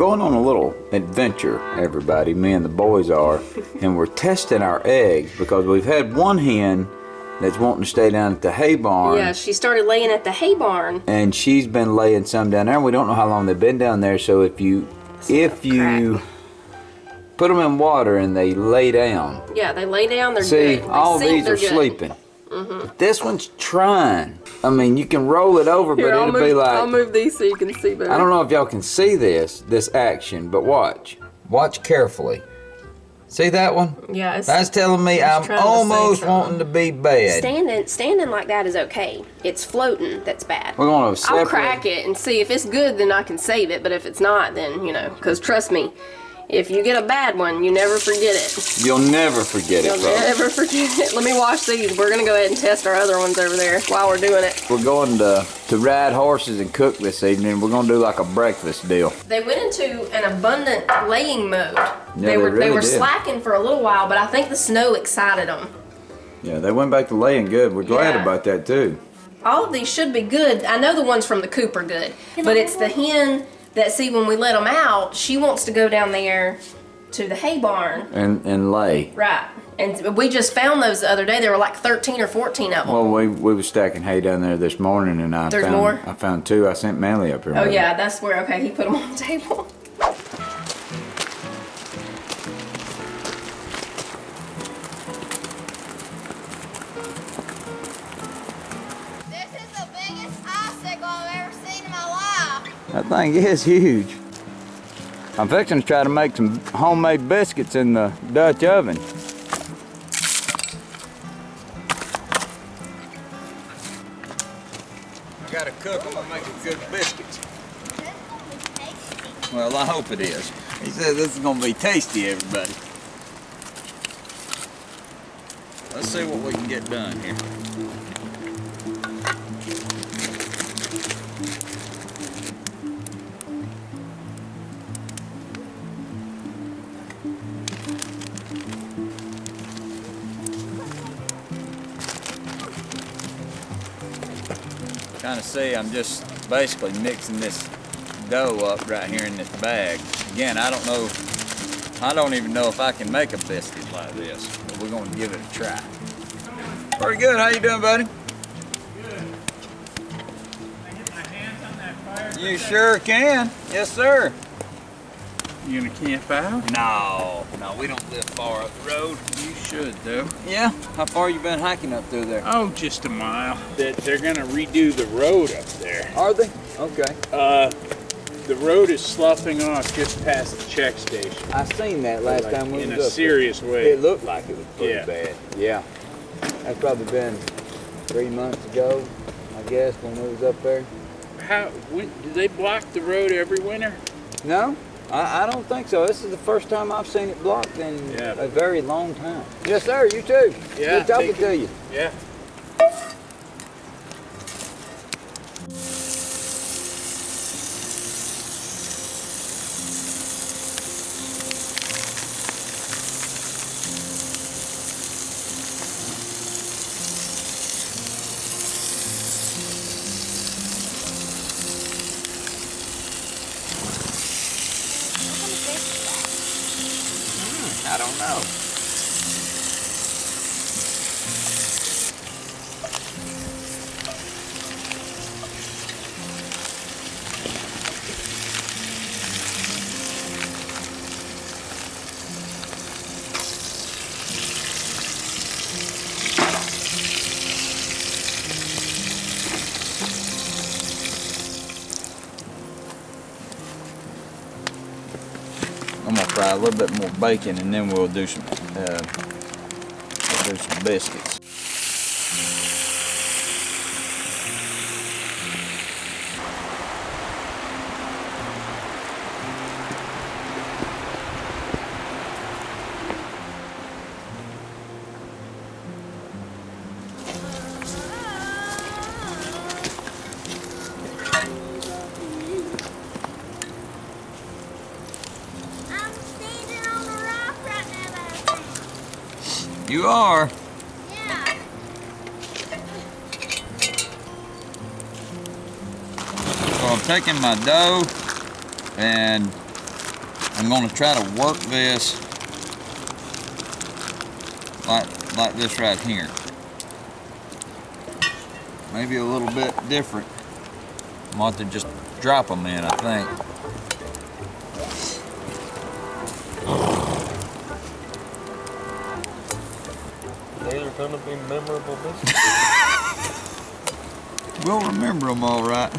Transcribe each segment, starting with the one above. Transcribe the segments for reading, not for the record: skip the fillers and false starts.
going on a little adventure, everybody. Me and the boys are. And we're testing our eggs because we've had one hen that's wanting to stay down at the hay barn. Yeah, she started laying at the hay barn. And she's been laying some down there. We don't know how long they've been down there. So if you put them in water and they lay down. Yeah, they lay down, they're See, good. all these are sleeping. But this one's trying. I mean, you can roll it over, but it'll be like... I'll move these so you can see better. I don't know if y'all can see this action, but watch. Watch carefully. See that one? Yeah, that's telling me I'm almost wanting to be bad. Standing like that is okay. It's floating that's bad. We're gonna separate. I'll crack it and see if it's good, then I can save it. But if it's not, then, you know, because trust me, if you get a bad one, you never forget it. You'll never forget it, You'll never forget it. Let me wash these. We're gonna go ahead and test our other ones over there while we're doing it. We're going to ride horses and cook this evening. We're gonna do like a breakfast deal. They went into an abundant laying mode. Yeah, they were slacking for a little while, but I think the snow excited them. Yeah, they went back to laying good. We're glad about that too. All of these should be good. I know the ones from the coop are good, but it's the hen that, see, when we let them out, she wants to go down there to the hay barn and lay. Right. And we just found those the other day. There were like 13 or 14 of them. Well, we were stacking hay down there this morning, and I found two. I sent Manley up here. Oh yeah, that's where. Okay, he put them on the table. That thing is huge. I'm fixing to try to make some homemade biscuits in the Dutch oven. I gotta cook them and make a good biscuits. Well, I hope it is. He said this is gonna be tasty, everybody. Let's see what we can get done here. Kind of see, I'm just basically mixing this dough up right here in this bag. Again, I don't even know if I can make a biscuit like this, but we're gonna give it a try. Pretty good, how you doing, buddy? Good. Can I get my hands on that fire? You sure can, yes sir. You gonna camp out? No, we don't live far up the road. You should, though. Yeah? How far you been hiking up through there? Oh, just a mile. They're gonna redo the road up there. Are they? Okay. The road is sloughing off just past the check station. I seen that last time we was up in a serious way. It looked like it was pretty bad. Yeah. That's probably been 3 months ago, I guess, when we was up there. Do they block the road every winter? No, I don't think so. This is the first time I've seen it blocked in a very long time. Yes, sir. You too. Yeah. Good talking to you. Yeah. I don't know. I'm gonna fry a little bit more bacon, and then we'll do some biscuits. You are? Yeah. So I'm taking my dough and I'm gonna try to work this like this right here. Maybe a little bit different. I'm going to just drop them in, I think. These are gonna be memorable biscuits. We'll remember them all right.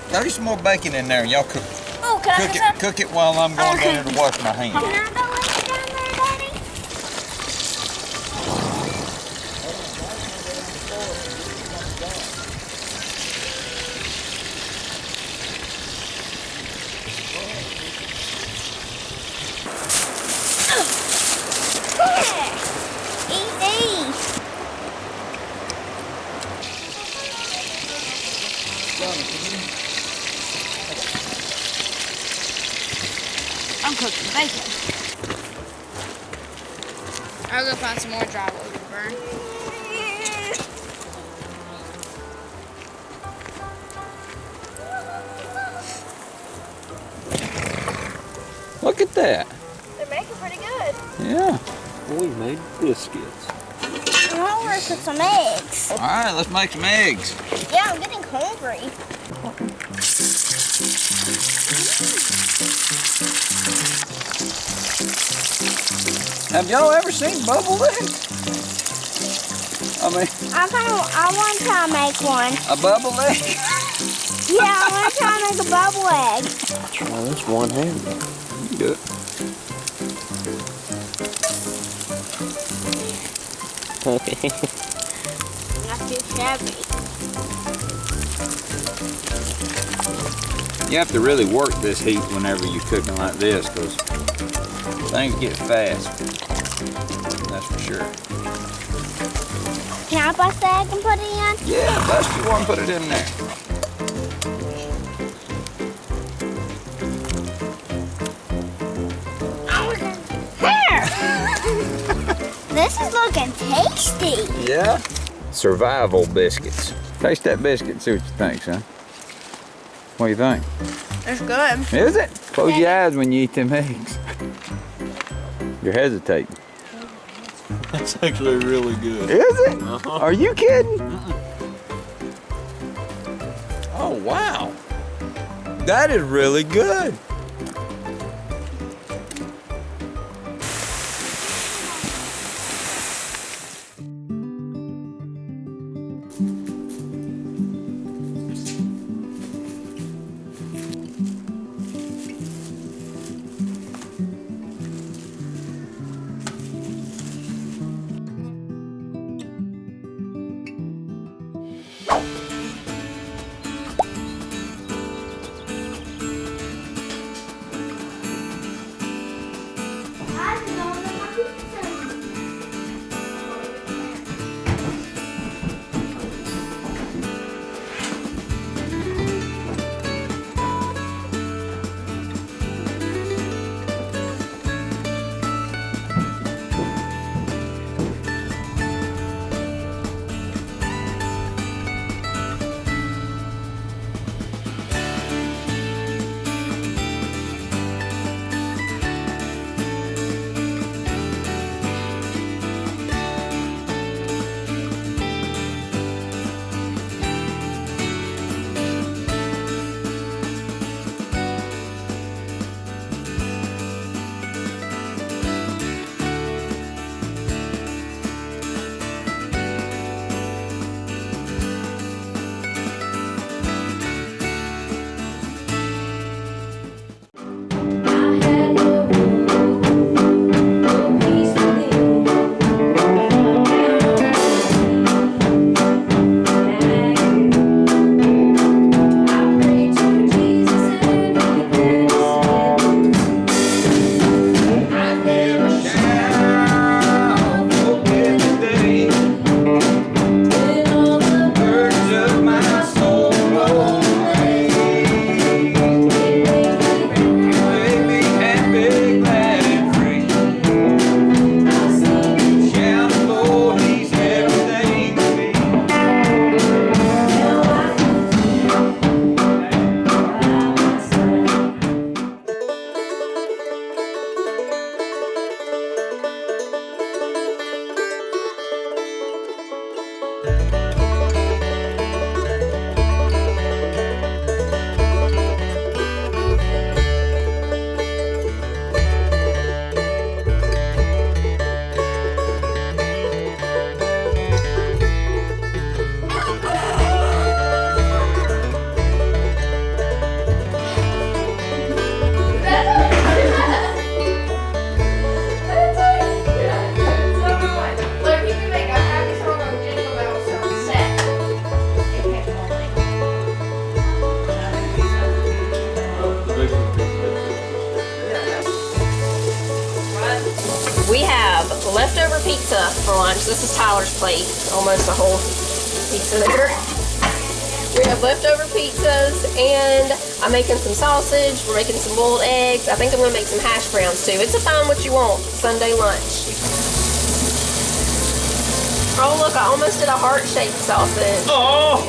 Throw some more bacon in there and y'all cook. Oh, can I have some? Cook it while I'm going down there to wash my hands. Can I go with you down there, Daddy? Eat these. I'm cooking bacon. I'll go find some more dry wood to burn. Look at that. They're making pretty good. Yeah. We made biscuits. I want to cook some eggs. All right, let's make some eggs. Yeah, I'm getting hungry. Have y'all ever seen bubble eggs? I mean, I want to try to make one. a bubble egg? Yeah, I want to try to make a bubble egg. Try this one-handed. You can do it. Okay. Not too shabby. You have to really work this heat whenever you're cooking like this because things get fast. That's for sure. Can I bust the egg and put it in? Yeah, bust you one, put it in there. Here! This is looking tasty. Yeah. Survival biscuits. Taste that biscuit and see what you think, son. What do you think? It's good. Is it? Close your eyes when you eat them eggs. You're hesitating. That's actually really good. Is it? Are you kidding? Oh, wow. That is really good. This is Tyler's plate. Almost a whole pizza there. We have leftover pizzas, and I'm making some sausage. We're making some boiled eggs. I think I'm gonna make some hash browns too. It's a find what you want Sunday lunch. Oh look, I almost did a heart-shaped sausage. Oh!